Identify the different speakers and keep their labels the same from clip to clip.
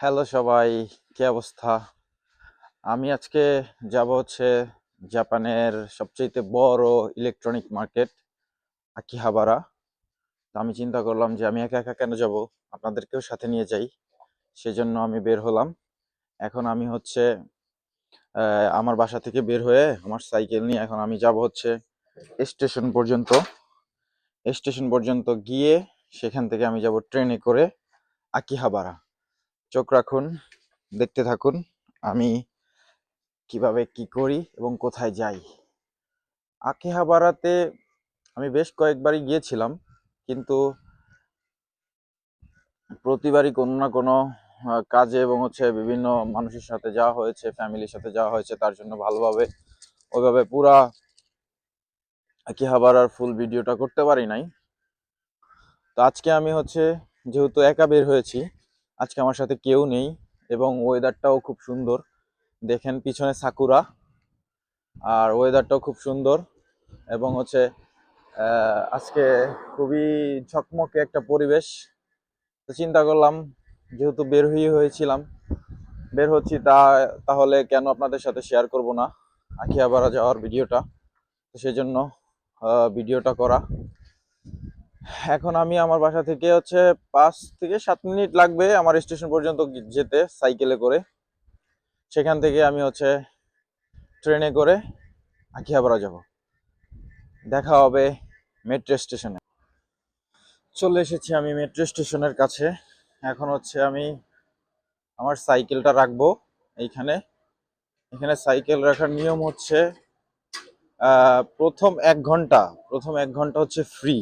Speaker 1: Hello সবাই, কি অবস্থা? আমি আজকে যাব হচ্ছে জাপানের সবচেয়ে বড় ইলেকট্রনিক মার্কেট আকিহাবারা। তো আমি চিন্তা করলাম যে আমি একা একা কেন যাব, আপনাদেরকেও সাথে নিয়ে যাই। সেজন্য আমি বের হলাম। এখন আমি হচ্ছে আমার বাসা থেকে বের হয়ে আমার সাইকেল নিয়ে এখন আমি যাব হচ্ছে স্টেশন পর্যন্ত। স্টেশন পর্যন্ত গিয়ে সেখান থেকে আমি যাব ট্রেনে করে আকিহাবারা। চোখ রাখুন, দেখতে থাকুন আমি কিভাবে কি করি এবং কোথায় যাই। আকিহাবারাতে আমি বেশ কয়েকবারই গিয়েছিলাম, কিন্তু প্রতিবারই কোনো না কোনো কাজে এবং হচ্ছে বিভিন্ন মানুষের সাথে যাওয়া হয়েছে, ফ্যামিলির সাথে যাওয়া হয়েছে, তার জন্য ভালোভাবে ওইভাবে পুরা আকিহাবারার ফুল ভিডিওটা করতে পারি নাই। তো আজকে আমি হচ্ছে যেহেতু একা বের হয়েছি, আজকে আমার সাথে কেউ নেই এবং ওয়েদারটাও খুব সুন্দর। দেখেন পিছনে সাকুরা, আর ওয়েদারটাও খুব সুন্দর এবং হচ্ছে আজকে খুবই ঝকমকে একটা পরিবেশ। তো চিন্তা করলাম যেহেতু বের হচ্ছি তাহলে কেন আপনাদের সাথে শেয়ার করব না আখিয়াপাড়া যাওয়ার ভিডিওটা। তো সেই জন্য ভিডিওটা করা। এখন আমি আমার বাসা থেকে হচ্ছে 5 থেকে 7 মিনিট লাগবে আমার স্টেশন পর্যন্ত যেতে সাইকেলে করে। সেখান থেকে আমি হচ্ছে ট্রেনে করে আখিয়াপাড়া যাব। দেখা হবে মেট্রো স্টেশনে। চলে এসেছি আমি মেট্রো স্টেশনের কাছে। এখন হচ্ছে আমি আমার সাইকেলটা রাখবো এইখানে। এখানে সাইকেল রাখার নিয়ম হচ্ছে প্রথম 1 ঘন্টা হচ্ছে ফ্রি।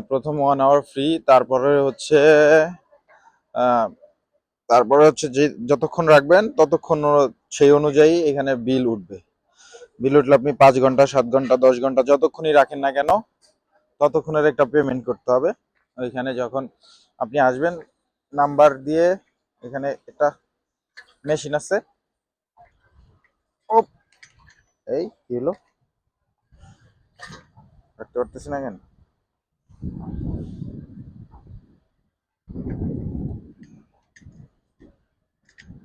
Speaker 1: প্রথম 1 আওয়ার ফ্রি। আহ, তারপরে হচ্ছে যে যতক্ষণ রাখবেন ততক্ষণ সেই অনুযায়ী এখানে বিল উঠবে। বিল উঠলে আপনি 5 ঘন্টা, 7 ঘন্টা, 10 ঘন্টা যতক্ষণই রাখেন না কেন ততক্ষণের একটা পেমেন্ট করতে হবে। ওইখানে যখন আপনি আসবেন নাম্বার দিয়ে, এখানে একটা মেশিন আছে। ও, এই কি হলো, রাখতে পারতেছি না কেন?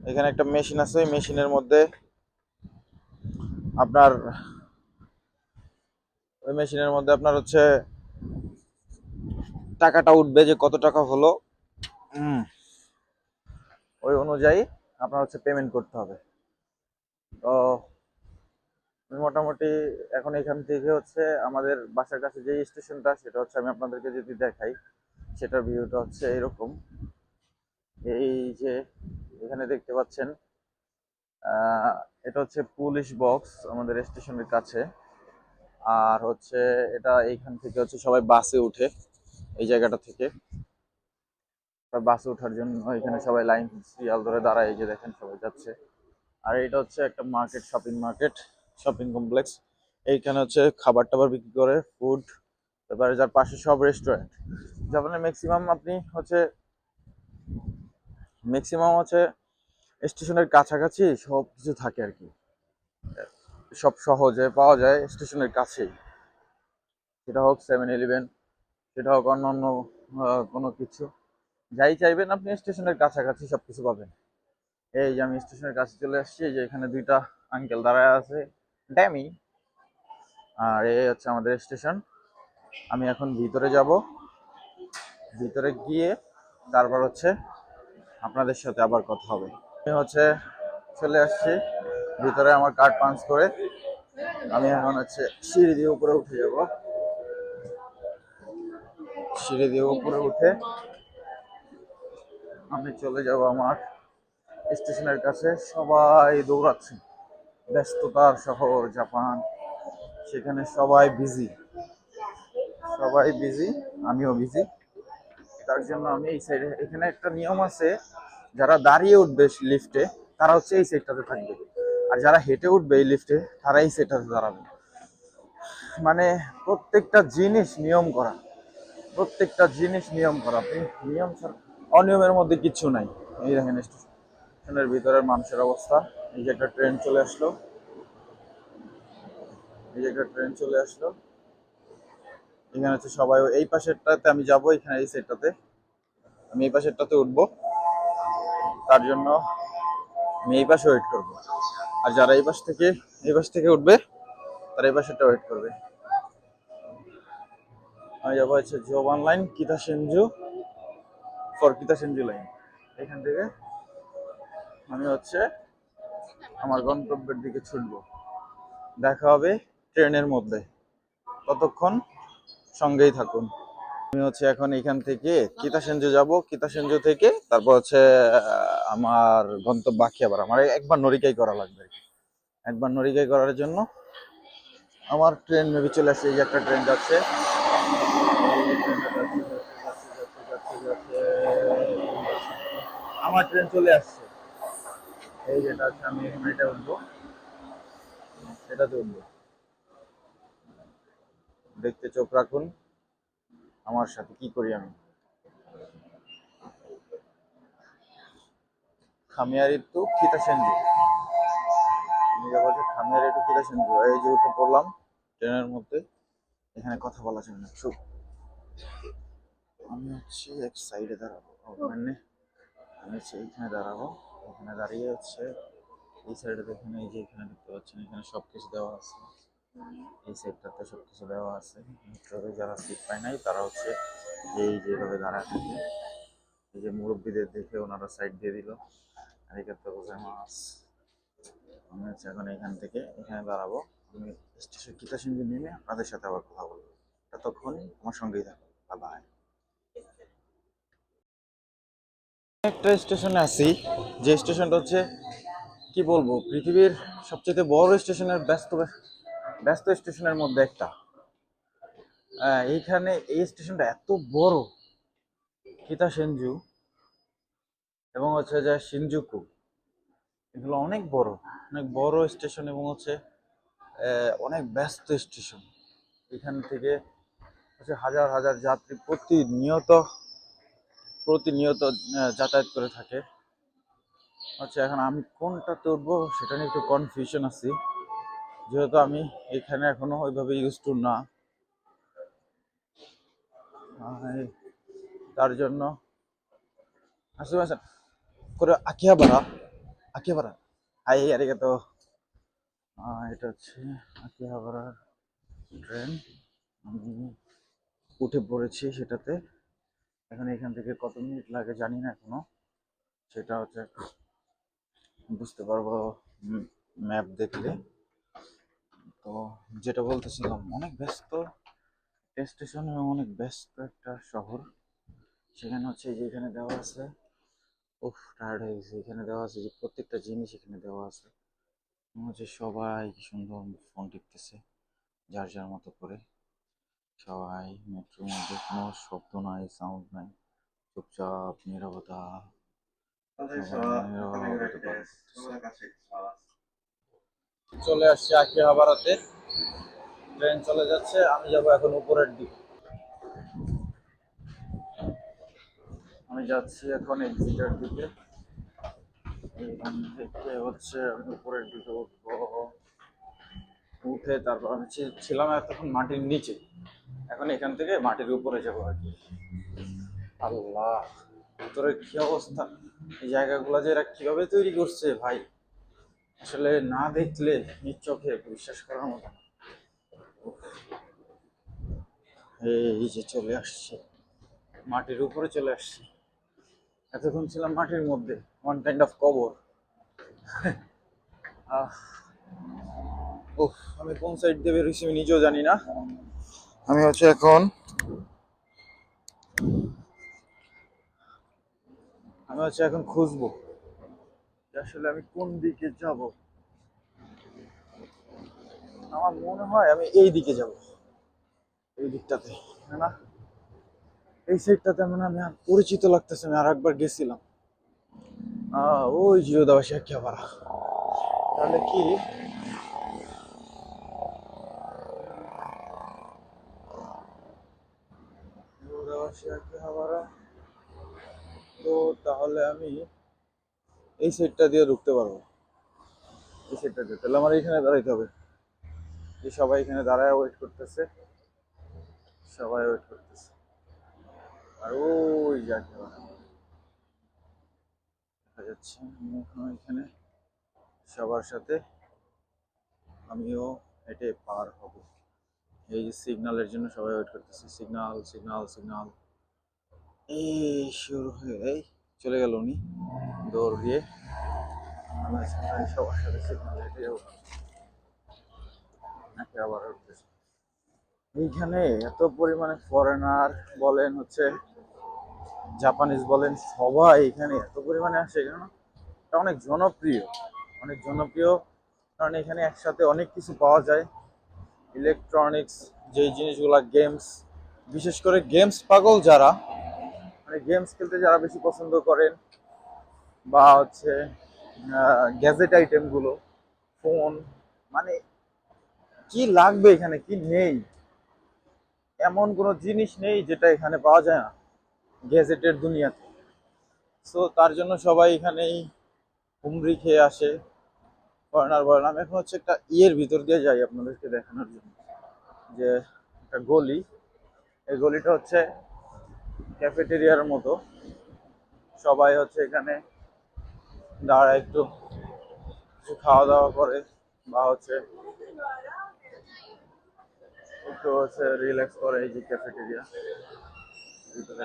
Speaker 1: এখানে একটা মেশিন আছে, ওই মেশিনের মধ্যে আপনার আপনার হচ্ছে টাকাটা উঠবে যে কত টাকা হলো। উম, ওই অনুযায়ী আপনার হচ্ছে পেমেন্ট করতে হবে। তো আমি মোটামুটি এখন এখান থেকে হচ্ছে আমাদের বাসার কাছে যে স্টেশনটা, সেটা হচ্ছে আমি আপনাদেরকে যদি দেখাই, সেটার ভিউটা হচ্ছে এরকম। এই যে এখানে দেখতে পাচ্ছেন, এটা হচ্ছে পুলিশ বক্স আমাদের স্টেশনের কাছে। আর হচ্ছে এটা এইখান থেকে হচ্ছে সবাই বাসে উঠে, এই জায়গাটা থেকে বাসে ওঠার জন্য এখানে সবাই লাইন সিরিয়াল ধরে দাঁড়ায়। এই যে দেখেন সবাই যাচ্ছে। আর এটা হচ্ছে একটা মার্কেট, শপিং কমপ্লেক্স। এইখানে হচ্ছে খাবার টাবার বিক্রি করে, ফুড। তারপরে যার পাশে সব রেস্টুরেন্ট। জাপানে ম্যাক্সিমাম হচ্ছে স্টেশনের কাছাকাছি সব কিছু থাকে আর কি। সব সহজে পাওয়া যায় স্টেশনের কাছেই। সেটা হোক 7-Eleven, সেটা হোক অন্য কোনো কিছু। যাই চাইবেন আপনি স্টেশনের কাছাকাছি সবকিছু পাবেন। এই যে আমি স্টেশনের কাছে চলে আসছি, এই যে এখানে দুইটা আঙ্কেল দাঁড়ায় আছে, ড্যামি। আর এই হচ্ছে আমাদের স্টেশন। আমি এখন ভিতরে যাব। ভিতরে গিয়ে তারপর হচ্ছে আপনাদের সাথে আবার কথা হবে। আমি হচ্ছে চলে আসছি ভিতরে আমার কার্ড পাঞ্চ করে। আমি এখন হচ্ছে সিঁড়ি দিয়ে উপরে উঠে যাব। সিঁড়ি দিয়ে উপরে উঠে আমি চলে যাব আমার স্টেশনের কাছে। সবাই দৌড়াচ্ছে, ব্যস্ততার শহর জাপান, সেখানে সবাই বিজি, আমিও বিজি। তার জন্য আমি এই সাইডে, এখানে একটা নিয়ম আছে, যারা দাঁড়িয়ে উঠবে লিফটে তারা হচ্ছে এই সাইডটাতে থাকবে, আর যারা হেঁটে উঠবে এই লিফটে তারা এই সাইডটাতে দাঁড়াবে। মানে প্রত্যেকটা জিনিস নিয়ম করা আপনি, নিয়ম ছাড়া অনিয়মের মধ্যে কিচ্ছু নাই। এই দেখেন স্টেশনের ভিতরের মানুষের অবস্থা। এই যে একটা ট্রেন চলে আসলো, এখানে হচ্ছে সবাই এই পাশেরটাতে আমি যাব, এখানে এই সাইডটাতে আমি এই পাশেরটাতে উঠবো। তার জন্য আমি এই পাশে ওয়েট করবো। আর যারা এই পাশ থেকে উঠবে তারা এই পাশেটা ওয়েট করবে। আমি যাবো হচ্ছে জোবান লাইন কিতাসেনজু ফর কিতাসেনজু লাইন। এখান থেকে আমি হচ্ছে আমার গন্তব্যের দিকে ছুটবো। দেখা হবে ট্রেনের মধ্যে, ততক্ষণ সঙ্গেই থাকুন। আমি হচ্ছে এখন এখান থেকে কিতাসেনজু যাব, কিতাসেনজু থেকে তারপর হচ্ছে আমার গন্তব্য আখিয়াপাড়া। আমার একবার নরিকাই করা লাগবে। একবার নরিকাই করার জন্য আমার ট্রেন মেবি চলে আসছে। এই যে একটা ট্রেন যাচ্ছে, আমার ট্রেন চলে আসছে। এই যেটা আছে আমি এখন এটা উঠবো, এটাতে উঠবো। দেখতে চোখ রাখুন আমার সাথে কি করি আমি। খামিয়ারি টু কিতাসেনজু। আমি যাবো হচ্ছে খামিয়ারি টু কিতাসেনজু। এই যে উঠে পড়লাম ট্রেনের মধ্যে। এখানে কথা বলা যাবে না, চুপ। আমি হচ্ছে এক সাইডে দাঁড়াবো, মানে আমি হচ্ছে এইখানে দাঁড়াবো। এখানে দাঁড়িয়ে হচ্ছে এই সাইডে দেখুন, এই যে এখানে দেখতে পাচ্ছেন এখানে সবকিছু দেওয়া আছে। এই সাইডটাতে সবকিছু দেওয়া আছে। তবে যারা সিট পায় নাই তারা হচ্ছে এই যেভাবে দাঁড়ায় থাকে। এই যে মুরব্বীদের দেখে ওনারা সাইড দিয়ে দিল। আর এক্ষেত্রে বোঝায় মাছ। আমি হচ্ছে এখন এখান থেকে এখানে দাঁড়াবো। আমি স্টেশন কিতাসেনজু নেমে আপনাদের সাথে আবার কথা বলবো। ততক্ষণ আমার সঙ্গেই থাকো। বাই। একটা স্টেশনে আছি, যে স্টেশনটা হচ্ছে কি বলবো, পৃথিবীর সবচেয়ে বড় স্টেশনের ব্যস্ত ব্যস্ত স্টেশনের মধ্যে একটা। এইখানে এই স্টেশনটা এত বড়, কিতাসেনজু এবং হচ্ছে যে শিনজুকু, এগুলো অনেক বড়, অনেক বড় স্টেশন এবং হচ্ছে অনেক ব্যস্ত স্টেশন। এখান থেকে হচ্ছে হাজার হাজার যাত্রী প্রতিনিয়ত যাতায়াত করে থাকে। আচ্ছা, এখন আমি কোনটাতে উঠবো সেটা নিয়ে একটু কনফিউশন আছি, যেহেতু আমি এখানে এখনো ওইভাবে ইউজ টু না। তার জন্য আসলে করে আকিহাবারা হাই আরিগাতো। এটা হচ্ছে আকিহাবারার ট্রেন। আমি উঠে পড়েছি সেটাতে। এখন এখান থেকে কত মিনিট লাগে জানি না এখনো, সেটা হচ্ছে বুঝতে পারবো ম্যাপ দেখলে। তো যেটা বলতেছিলাম, অনেক ব্যস্ত স্টেশন এবং অনেক ব্যস্ত একটা শহর। সেখানে হচ্ছে যে এখানে দেওয়া আছে, উফ টায়ার্ড হয়ে গেছে। এখানে দেওয়া আছে যে প্রত্যেকটা জিনিস এখানে দেওয়া আছে। হচ্ছে সবাই কি সুন্দর ফোন টিপতেছে যার যার মতো করে। সবাই মেট্রোর মধ্যে কোনো শব্দ নাই, সাউন্ড নাই, চুপচাপ নীরবতা। চলে আসছে আকিহাবারাতে, ট্রেন চলে যাচ্ছে। আমি যাব এখন উপরের দিকে। আমি যাচ্ছি এখন এক্সিটের দিকে। এখান থেকে হচ্ছে আমি উপরের দিকে উঠবো। উঠে তারপর আমি ছিলাম এতক্ষণ মাটির নিচে, এখন এখান থেকে মাটির উপরে যাবো আর কি। আল্লাহ, ভিতরে কি অবস্থা! এই জায়গাগুলো যে এরা কিভাবে তৈরি করছে ভাই, আসলে না দেখলে নিজ চোখে বিশ্বাস করার মতো না। এই যে চলে আসছি, মাটির উপরে চলে আসছি। এতক্ষণ ছিলাম মাটির মধ্যে, ওয়ান কাইন্ড অফ কবর। উফ, আমি কোন সাইড দিয়ে বেরোচ্ছি আমি নিজেও জানি না। আমি হচ্ছে এখন খুঁজবো আসলে আমি কোন দিকে যাব। আমার মনে হয় আমি এই দিকে যাব, এই দিকটাতে না, এই সাইডটাতে মানে আমি আর পরিচিত লাগতেছে। আমি আর একবার গেছিলাম ওই জিরোদাবাসী আকিহাবারা। তাহলে কি জিরোদাবাসী আকিহাবারা, তো তাহলে আমি এই সাইডটা দিয়ে ঢুকতে পারবো। এই সাইডটা দিয়ে তাহলে আমার এখানে দাঁড়াইতে হবে। এই সবাই এখানে দাঁড়ায় ওয়েট করতেছে, সবাই ওয়েট করতেছে। আর ওই যে আকিহাবারা দেখা যাচ্ছে। আমি এখন এখানে সবার সাথে আমিও হেঁটে পার হব। এই যে সিগন্যালের জন্য সবাই ওয়েট করতেছে, সিগন্যাল সিগন্যাল সিগন্যাল। এই শুরু হয়ে এই চলে গেল উনি দৌড় দিয়ে। আমি সবার সাথে সিগন্যাল হেঁটে যাবো, নাকি আবার উঠতেছে। এইখানে এত পরিমাণে ফরেনার বলেন, হচ্ছে জাপানিজ বলেন, সবাই এখানে এত পরিমাণে আসে। এখানে এটা অনেক জনপ্রিয়, অনেক জনপ্রিয়, কারণ এখানে একসাথে অনেক কিছু পাওয়া যায়। ইলেকট্রনিক্স যেই জিনিসগুলো, গেমস, বিশেষ করে গেমস পাগল যারা, মানে গেমস খেলতে যারা বেশি পছন্দ করেন, বা হচ্ছে গ্যাজেট আইটেমগুলো, ফোন, মানে কি লাগবে এখানে, কি নেই, এমন কোনো জিনিস নেই যেটা এখানে পাওয়া যায় না গ্যাজেটের দুনিয়াতে। সো তার জন্য সবাই এখানেই হুমড়ি খেয়ে আসে, ফরেনার বলেন। আমি এখন হচ্ছে একটা ইয়ের ভিতর দিয়ে যাই আপনাদেরকে দেখানোর জন্য, যে একটা গলি, এই গলিটা হচ্ছে ক্যাফেটেরিয়ার মতো। সবাই হচ্ছে এখানে দাঁড়ায় একটু কিছু খাওয়া দাওয়া করে, বা হচ্ছে একটু হচ্ছে রিল্যাক্স করে। এই যে ক্যাফেটেরিয়া, ভিতরে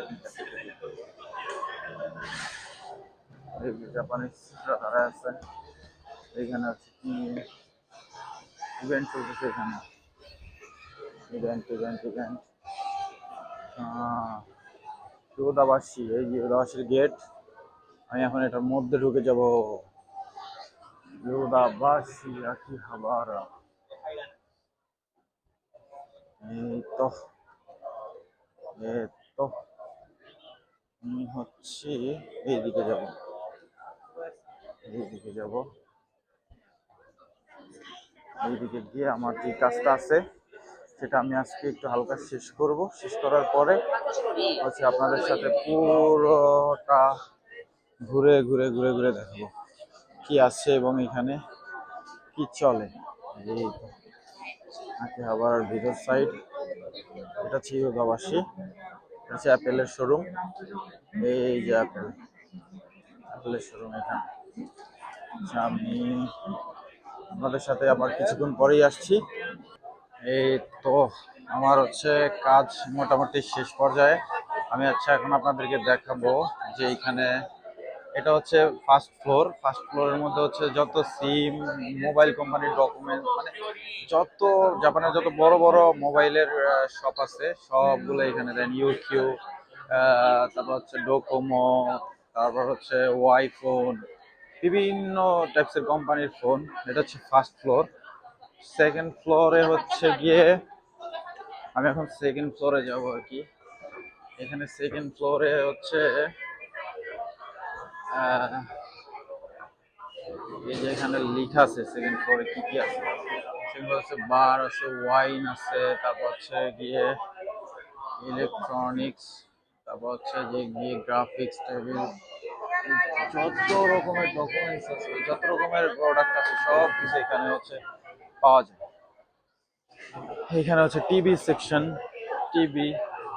Speaker 1: এই যে জাপানিজরা দাঁড়ায় আছে। এইখানে হচ্ছে কি ইভেন্ট চলতেছে, এখানে ইভেন্ট ইভেন্ট ইভেন্ট। ইয়োদাবাসী, এই যে ইয়োদাবাসীর গেট। আমি এখন এটার মধ্যে ঢুকে যাব। ইয়োদাবাসী আকিহাবারা, এই তো, এই তো, আমি হচ্ছে এইদিকে যাব, এইদিকে যাব। এইদিকে গিয়ে আমার যে কাজটা আছে সেটা আমি আজকে একটু হালকা শেষ করব। শেষ করার পরে হচ্ছে আপনাদের সাথে পুরোটা ঘুরে ঘুরে ঘুরে ঘুরে দেখাবো কি আছে এবং এখানে কি চলে। এই তো আবার ভিতর সাইড, এটা হচ্ছে ইয়োগাবাসী, এটা হচ্ছে অ্যাপেলের শোরুম। এই যে অ্যাপেলের শোরুম এখানে। আচ্ছা, আমি আপনাদের সাথে আবার কিছুক্ষণ পরেই আসছি। এই তো আমার হচ্ছে কাজ মোটামুটি শেষ পর্যায়ে। আমি আচ্ছা এখন আপনাদেরকে দেখাবো যে এইখানে, এটা হচ্ছে ফার্স্ট ফ্লোর। ফার্স্ট ফ্লোরের মধ্যে হচ্ছে যত সিম, মোবাইল কোম্পানির ডকুমেন্ট, মানে যত জাপানের যত বড় বড় মোবাইলের শপ আছে সবগুলো এখানে দেন। ইউকিউ, তারপর হচ্ছে ডোকোমো, তারপর হচ্ছে ওয়াই ফোন, বিভিন্ন টাইপসের কোম্পানির ফোন। এটা হচ্ছে ফার্স্ট ফ্লোর। সেকেন্ড ফ্লোরে হচ্ছে গিয়ে, আমি এখন সেকেন্ড ফ্লোরে যাব আর কি। এখানে সেকেন্ড ফ্লোরে হচ্ছে এই যে এখানে লেখা আছে সেকেন্ড ফ্লোরে কি কি আছে। সেগুলো হচ্ছে বার আছে, ওয়াইন আছে, তারপর হচ্ছে গিয়ে ইলেকট্রনিক্স, তারপর হচ্ছে যে গিয়ে গ্রাফিক্স টেবিল, যত রকমের ডকুমেন্টস আছে, যত রকমের প্রোডাক্ট আছে সব কিছু এখানে হচ্ছে পাওয়া যায়। এখানে হচ্ছে টিভি সেকশন, টিভি,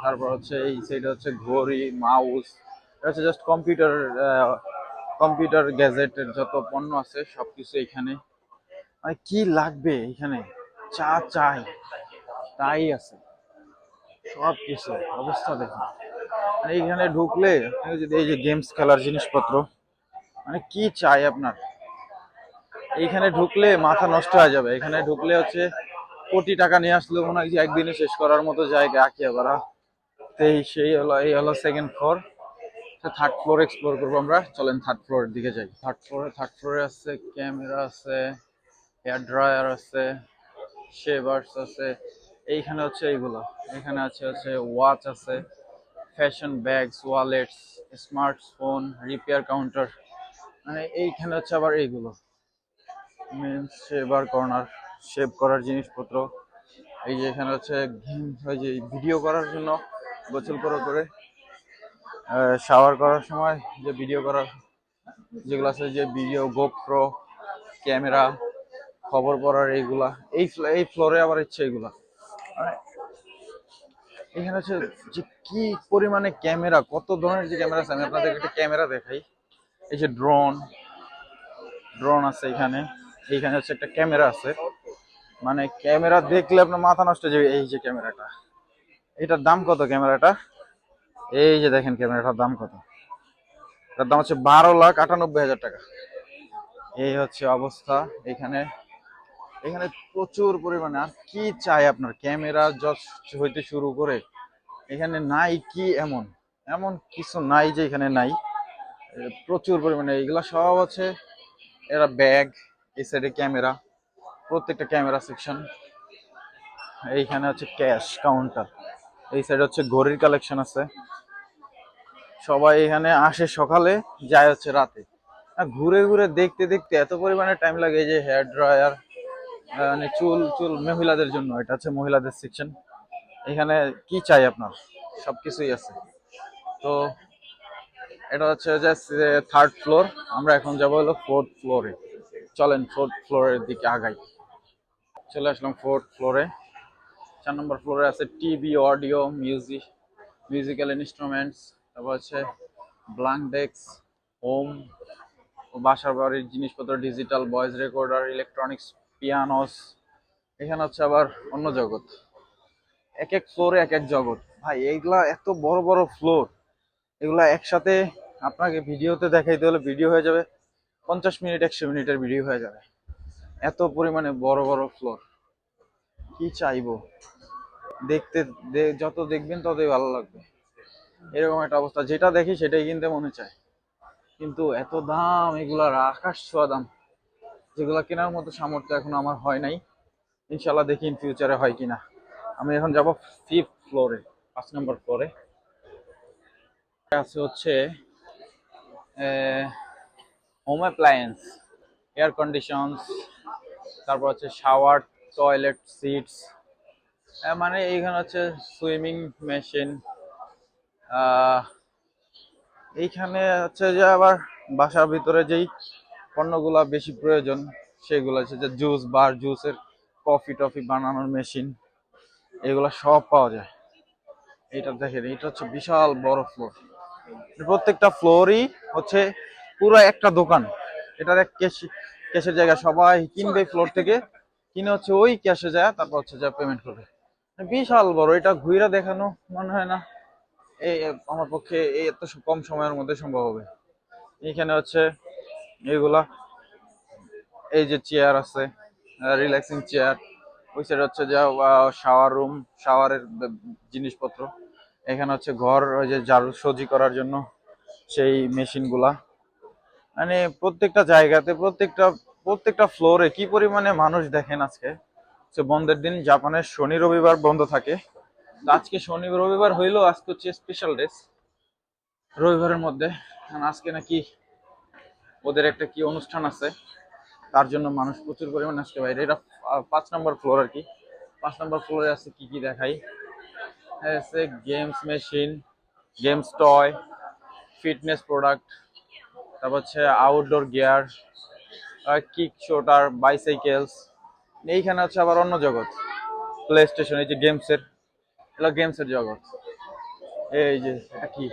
Speaker 1: তারপর হচ্ছে এই সাইডে হচ্ছে ঘড়ি, মাউস। এটা হচ্ছে জাস্ট কম্পিউটার, কম্পিউটার গ্যাজেটের যত পণ্য আছে সবকিছু এখানে। মানে কি লাগবে এখানে, চা চাই তাই আছে, সব কিছু অবস্থা দেখুন। মানে এইখানে ঢুকলে আপনি যদি এই যে গেমস খেলার জিনিসপত্র, মানে কি চাই আপনার, এইখানে ঢুকলে মাথা নষ্ট হয়ে যাবে। এখানে ঢুকলে হচ্ছে কোটি টাকা নিয়ে আসলেও মনে হয় যে একদিনে শেষ করার মতো জায়গা আকিহাবারা। সেই হলো, এই হলো second floor. Third floor explore করবো আমরা, চলেন থার্ড ফ্লোরের দিকে যাই। থার্ড ফ্লোরে আছে ক্যামেরা আছে, হেয়ার ড্রায়ার আছে, শেভার্স আছে। এইখানে হচ্ছে এইগুলো, এখানে আছে হচ্ছে ওয়াচ আছে, fashion bags, wallets, smartphone, repair counter. মানে এইখানে হচ্ছে আবার এইগুলো মেন্স শেভার কর্নার, শেভ করার জিনিসপত্র। এই যে এখানে হচ্ছে ওই যে ভিডিও করার জন্য গোসল করে শাওয়ার করার সময় যে ভিডিও করার যেগুলো আছে, যে ভিডিও, গোপ্রো, ক্যামেরা, খবর পড়ার এইগুলা। এই ফ্লোরে আবার ইচ্ছে এইগুলা। মানে এখানে হচ্ছে যে কি পরিমাণে ক্যামেরা, কত ধরনের যে ক্যামেরা আছে, আমি আপনাদের একটা ক্যামেরা দেখাই। এই যে ড্রোন ড্রোন আছে এখানে। এইখানে হচ্ছে একটা ক্যামেরা আছে, মানে ক্যামেরা দেখলে আপনার মাথা নষ্ট হয়ে যাবে। এই যে ক্যামেরাটা, এটার দাম কত ক্যামেরাটা? এই যে দেখেন ক্যামেরাটার দাম কত। এটার দাম হচ্ছে 12,98,000 টাকা। এই হচ্ছে অবস্থা এখানে। এখানে প্রচুর পরিমাণে, আর কি চাই আপনার, ক্যামেরা হইতে শুরু করে এখানে নাই কি এমন, এমন কিছু নাই যে এখানে নাই। প্রচুর পরিমাণে এগুলা সব হচ্ছে। এরা ব্যাগ, এই সাইডে ক্যামেরা, প্রত্যেকটা ক্যামেরা সেকশন। এইখানে হচ্ছে ক্যাশ কাউন্টার, এই সাইডে হচ্ছে ঘড়ির কালেকশন আছে। সবাই এখানে আসে সকালে, যায় হচ্ছে রাতে। ঘুরে ঘুরে দেখতে দেখতে এত পরিমাণে টাইম লাগে। এই যে হেয়ার ড্রায়ার, মানে চুল চুল মহিলাদের জন্য, এটা হচ্ছে মহিলাদের সেকশন। এখানে কি চাই আপনার, সবকিছুই আছে। তো এটা হচ্ছে যে 3rd ফ্লোর, আমরা এখন যাবো হলো 4th ফ্লোরে। চলেন 4th ফ্লোরের দিকে আগাই। চলে আসলাম 4th ফ্লোরে। 4 নম্বর ফ্লোরে আছে টিভি, অডিও, মিউজিক্যাল ইনস্ট্রুমেন্টস, তারপর হচ্ছে ব্ল্যাঙ্ক ডেস্ক, হোম ও বাসার বাড়ির জিনিসপত্র, ডিজিটাল ভয়েস রেকর্ডার, ইলেকট্রনিক্স, পিয়ানোস। এখানে হচ্ছে আবার অন্য জগৎ। এক এক ফ্লোরে এক এক জগৎ ভাই। এইগুলা এত বড় বড় ফ্লোর, এগুলা একসাথে আপনাকে ভিডিওতে দেখাইতে হলে ভিডিও হয়ে যাবে 50 মিনিট, 100 মিনিটের ভিডিও হয়ে যাবে। এত পরিমাণে বড় বড় ফ্লোর, কি চাইবো দেখতে। যত দেখবেন ততই ভালো লাগবে। এরকম একটা অবস্থা, যেটা দেখি সেটাই কিনতে মনে চায়, কিন্তু এত দাম এগুলার, আকাশ ছোঁয়া দাম, যেগুলা কেনার মতো সামর্থ্য এখনো আমার হয় নাই। ইনশাল্লাহ দেখি ইন ফিউচারে হয় কিনা। আমি এখন যাব 5th ফ্লোরে, 5 নম্বর ফ্লোরে। আছে হচ্ছে হোম অ্যাপ্লায়েন্স, এয়ার কন্ডিশনস, তারপর হচ্ছে শাওয়ার, টয়লেট সিটস, মানে এইখানে হচ্ছে সুইমিং মেশিন। এইখানে হচ্ছে যে আবার বাসার ভিতরে যেই পণ্যগুলা বেশি প্রয়োজন, সেগুলো হচ্ছে যে জুস বার, জুসের কফি টফি বানানোর মেশিন, এগুলো সব পাওয়া যায়। এটা দেখেন, এটা হচ্ছে বিশাল বড় ফ্লোর। প্রত্যেকটা ফ্লোরই হচ্ছে পুরো একটা দোকান। এটার এক ক্যাশের জায়গা, সবাই কিনবে ফ্লোর থেকে, কিনে হচ্ছে ওই ক্যাশে যায়, তারপর হচ্ছে যা পেমেন্ট করবে। বিশাল বড়, এটা ঘুরে দেখানো মনে হয় না এই আমার পক্ষে এই এত কম সময়ের মধ্যে সম্ভব হবে। এখানে হচ্ছে এইগুলা, এই যে চেয়ার আছে, রিল্যাক্সিং চেয়ার। ওই সাইড হচ্ছে যে শাওয়ার রুম, শাওয়ারের জিনিসপত্র। এখানে হচ্ছে ঘর, ওই যে ঝাড়ু সজি করার জন্য সেই মেশিনগুলা। মানে প্রত্যেকটা জায়গাতে, প্রত্যেকটা প্রত্যেকটা ফ্লোরে কি পরিমাণে মানুষ দেখেন। আজকে হচ্ছে বন্ধের দিন, জাপানের শনি রবিবার বন্ধ থাকে। আজকে শনি রবিবার হইলো, আজকে হচ্ছে স্পেশাল ডেস রবিবারের মধ্যে। আজকে নাকি ওদের একটা কি অনুষ্ঠান আছে, তার জন্য মানুষ প্রচুর পরিমাণে আসতে বাইরে। এটা 5 নম্বর ফ্লোর আর কি। 5 নম্বর ফ্লোরে আছে কি কি দেখাই। আছে games machine, games toy, fitness product, তারপর হচ্ছে outdoor gear, kick shooter, bicycles. এইখানে হচ্ছে আবার অন্য জগৎ, প্লে স্টেশন, এই যে গেমসের, এগুলো গেমসের জগৎ। এই যে এটা কি,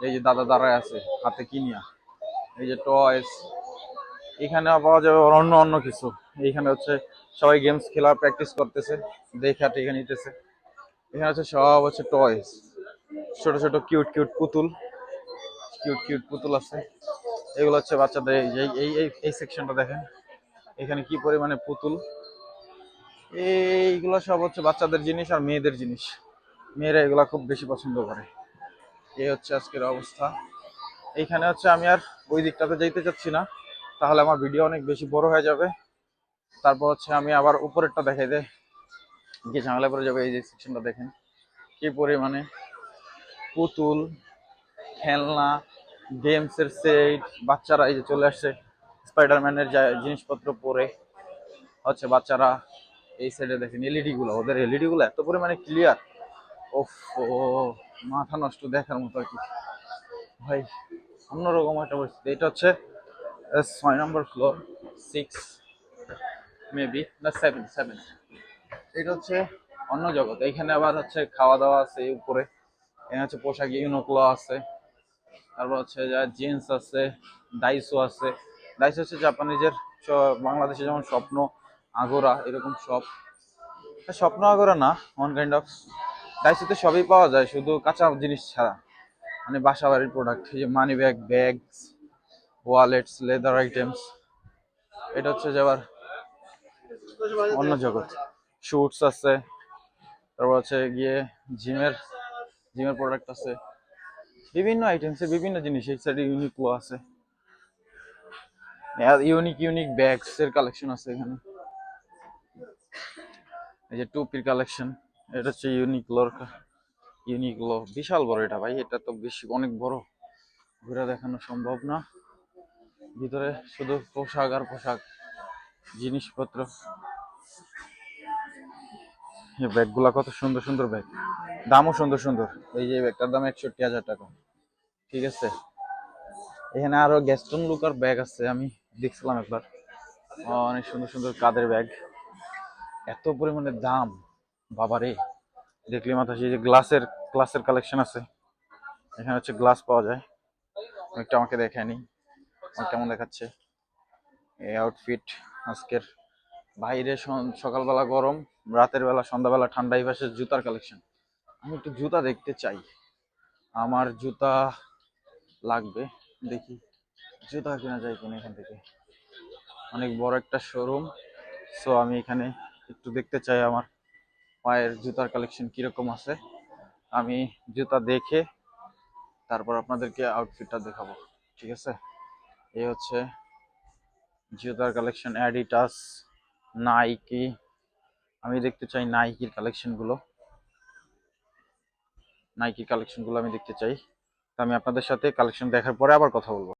Speaker 1: এই যে দাদা দাঁড়ায় আছে হাতে কি নিয়া, এই যে টয়স। এখানে পাওয়া যাবে অন্য অন্য কিছু। এইখানে হচ্ছে সবাই গেমস খেলা প্র্যাকটিস করতেছে, দেখা টেখে নিতেছে। এখানে হচ্ছে সব হচ্ছে টয়স, ছোট ছোট কিউট কিউট পুতুল, কিউট কিউট পুতুল আছে। এগুলো হচ্ছে বাচ্চাদের। এই যে এই সেকশনটা দেখেন, এখানে কি পরিমাণে পুতুল। এইগুলো সব হচ্ছে বাচ্চাদের জিনিস আর মেয়েদের জিনিস। মেয়েরা এগুলা খুব বেশি পছন্দ করে। এই হচ্ছে আজকের অবস্থা। এইখানে হচ্ছে আমি আর ওই দিকটাতে যাইতে চাচ্ছি না, তাহলে আমার ভিডিও অনেক বেশি বড় হয়ে যাবে। তারপর হচ্ছে আমি আবার উপরেরটা দেখাই দেয়, গিয়ে ঝামেলা পড়ে যাবে। এই যে সেকশনটা দেখেন, কি পরিমাণে পুতুল, খেলনা, গেমসের সেট। বাচ্চারা এই যে চলে আসছে স্পাইডারম্যানের জিনিসপত্র পরে হচ্ছে বাচ্চারা। এই সাইডে দেখেন এলইডি গুলো, ওদের এলইডি গুলো এত পরিমাণে ক্লিয়ার, ওফ, ও মাথা নষ্ট দেখার মতো আর কি ভাই। অন্যরকম একটা পরিস্থিতি। এটা হচ্ছে 6 নম্বর ফ্লোর, 6 মেবি, না 7। এটা হচ্ছে অন্য জগৎ। এখানে আবার হচ্ছে খাওয়া দাওয়া আছে এই উপরে। এখানে হচ্ছে পোশাক ইউনোক্লো আছে, তারপর হচ্ছে যা জিন্স আছে, ডাইসো আছে। ডাইসো হচ্ছে জাপানিজের বাংলাদেশে যেমন স্বপ্ন, আগোরা এরকম সব। স্বপ্ন আগোরা না, ওয়ান কাইন্ড অফ। ডাইসোতে সবই পাওয়া যায় শুধু কাঁচা জিনিস ছাড়া, মানে বাসা বাড়ির প্রোডাক্ট, এই যে money bag, bags, wallets, leather items. এটা হচ্ছে যে আবার অন্য জগৎ। শুটস আছে, তারপর হচ্ছে গিয়ে জিমের জিমের প্রোডাক্ট আছে, বিভিন্ন আইটেমসের বিভিন্ন জিনিস। এই সাইডে ইউনিকলো আছে, ইউনিক ইউনিক ব্যাগস এর কালেকশন আছে এখানে। এই যে টুপির কালেকশন, এটা হচ্ছে ইউনিকলো বিশাল বড় এটা ভাই, এটা তো বেশি অনেক বড়, ঘুরে দেখানো সম্ভব না। ভিতরে শুধু পোশাক আর পোশাক, জিনিসপত্র। এই ব্যাগগুলা কত সুন্দর সুন্দর ব্যাগ, দামও সুন্দর সুন্দর। এই যে ব্যাগটার দাম 61,000 টাকা, ঠিক আছে। এখানে আরো গ্যাস্টন লুকার ব্যাগ আছে, আমি দেখছিলাম একবার, অনেক সুন্দর সুন্দর কাদের ব্যাগ। এত পরিমাণে দাম, বাবারে, দেখলে মাথা। সেই যে গ্লাসের কালেকশন আছে, এখানে হচ্ছে গ্লাস পাওয়া যায়। একটা আমাকে দেখায় নি, আমার কেমন দেখাচ্ছে এই আউটফিট আজকের। বাইরে সকালবেলা গরম, রাতের বেলা সন্ধ্যাবেলা ঠান্ডা। এই পাশে জুতার কালেকশন, আমি একটু জুতা দেখতে চাই, আমার জুতা লাগবে। দেখি জুতা কেনা যায় কিনা এখান থেকে। অনেক বড় একটা শোরুম, সো আমি এখানে একটু দেখতে চাই আমার পায়ের জুতার কালেকশন কিরকম আছে। আমি জুতা দেখে তারপর আপনাদেরকে আউটফিটটা দেখাবো, ঠিক আছে। এই হচ্ছে জুতার কালেকশন, অ্যাডিটাস, নাইকি। আমি দেখতে চাই নাইকির কালেকশনগুলো আমি দেখতে চাই। তো আমি আপনাদের সাথে কালেকশন দেখার পরে আবার কথা বলবো।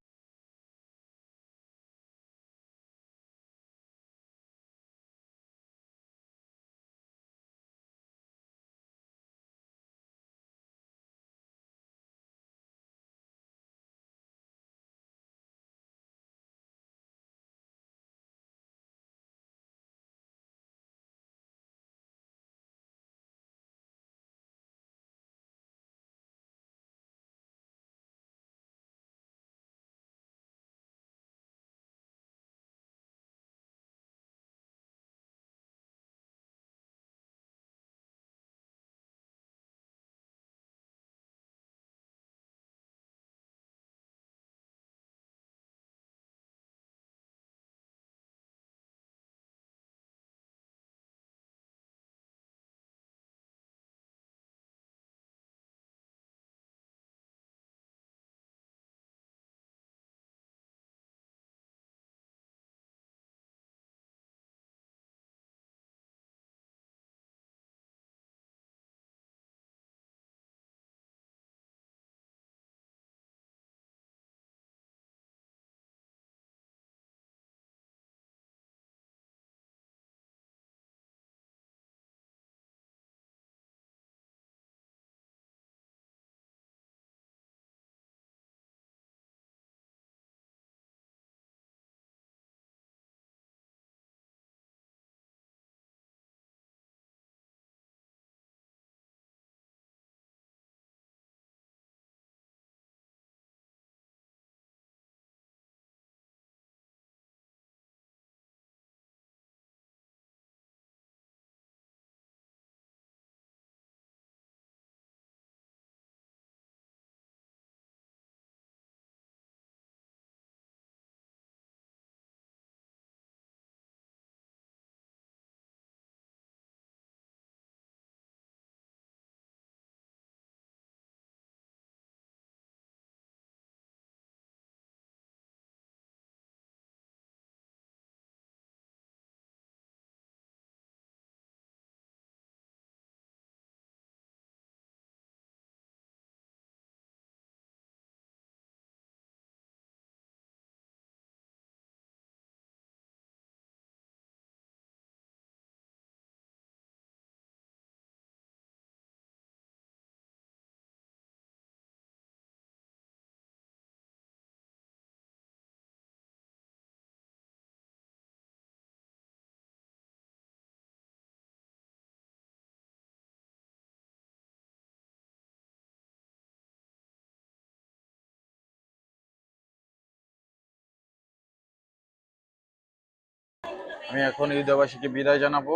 Speaker 1: আমি এখন ঈদবাসীকে বিদায় জানাবো।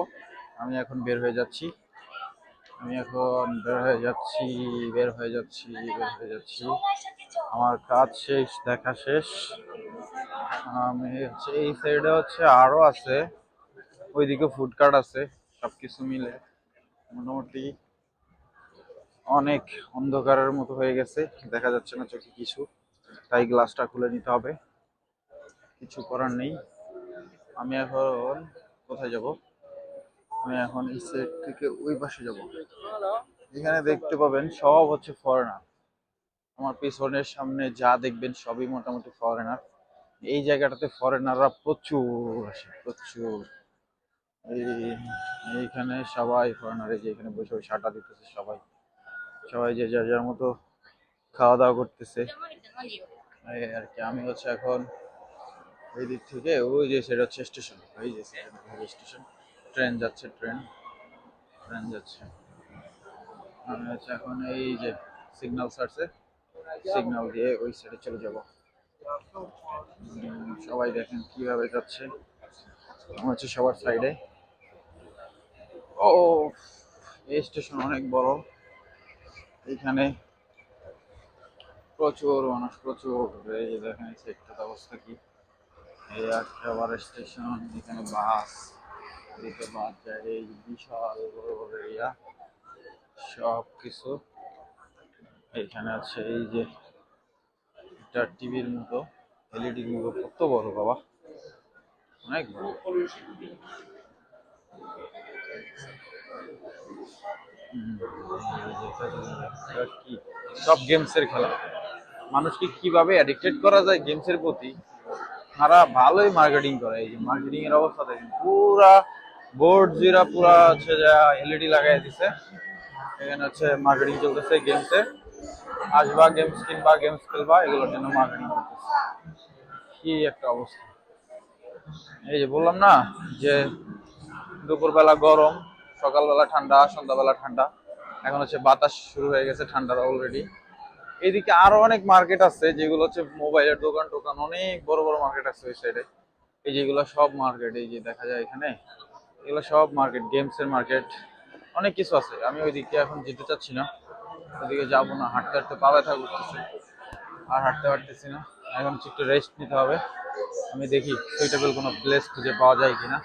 Speaker 1: আমি এখন বের হয়ে যাচ্ছি। আমি এখন বের হয়ে যাচ্ছি। আমার কাজ শেষ, দেখা শেষ। আমি হচ্ছে এই সাইডে হচ্ছে আরো আছে, ওইদিকে ফুড কার্ট আছে। সবকিছু মিলে মোটামুটি অনেক অন্ধকারের মতো হয়ে গেছে, দেখা যাচ্ছে না চোখে কিছু। তাই গ্লাসটা খুলে নিতে হবে, কিছু করার নেই। আমি এখন কোথায় যাব? আমি এখন এই সাইড থেকে ওই পাশে যাব। এখানে দেখতে পাবেন সব হচ্ছে ফরেনার। আমার পিছনের সামনে যা দেখবেন সবই মোটামুটি ফরেনার। এই জায়গাটাতে ফরেনাররা প্রচুর আসে, প্রচুর। এই এইখানে সবাই ফরেনার, এই যে এখানে বসে বসে আড্ডা দিতেছে সবাই। সবাই যে যার যার মতো খাওয়া দাওয়া করতেছে। এই আর কি। আমি হচ্ছে এখন এই দিক থেকে, ওই যে সেটা হচ্ছে স্টেশন, এই যে স্টেশন, ট্রেন যাচ্ছে, ট্রেন যাচ্ছে। আমি হচ্ছে এখন এই যে সিগন্যাল ছাড়ছে, সিগন্যাল দিয়ে ওই সাইডে চলে যাব। সবাই দেখেন কিভাবে যাচ্ছে, আমি হচ্ছে সবার সাইডে। ও, এই স্টেশন অনেক বড়। এখানে প্রচুর মানুষ, প্রচুর। এই যে দেখেন এই সাইডটার অবস্থা কি। এই একেবারে স্টেশন, এখানে বাস, এদিকে বাস যায়, এই বিশাল বড় বড় এরিয়া সব কিছু। এখানে আছে এই যে একটা টিভির মতো, এলইডির মতো, কত বড় বাবা, অনেক বড়। এই যে কি সব গেমসের খেলা। মানুষকে কিভাবে অ্যাডিক্টেড করা যায় গেমসের প্রতি, তারা ভালোই মার্কেটিং করে। এই যে মার্কেটিং এর অবস্থা দেখেন, পুরা বোর্ড জিরা পুরা হচ্ছে যা এলইডি লাগাই দিছে। এখানে হচ্ছে মার্কেটিং চলতেছে গেমসে। আসবা গেমস কিনবা, গেমস খেলবা, এগুলোর জন্য মার্কেটিং করতেছে। কি একটা অবস্থা! এই যে বললাম না যে দুপুরবেলা গরম, সকালবেলা ঠান্ডা, সন্ধ্যাবেলা ঠান্ডা। এখন হচ্ছে বাতাস শুরু হয়ে গেছে ঠান্ডার অলরেডি। এইদিকে আরো অনেক মার্কেট আছে, যেগুলো হচ্ছে মোবাইলের দোকান টোকান, অনেক বড় বড় মার্কেট আছে ওই সাইডে। এই যেগুলো সব মার্কেট, এই যে দেখা যায় এখানে, এগুলো সব মার্কেট, গেমস এর মার্কেট, অনেক কিছু আছে। আমি ওইদিকে এখন যেতে চাচ্ছি না, ওইদিকে যাবো না, হাঁটতে হাঁটতে পা ব্যথা করতেছে, আর হাঁটতে পারতেছি না। এখন একটু রেস্ট নিতে হবে। আমি দেখি সুইটেবল কোনো প্লেস খুঁজে পাওয়া যায় কিনা।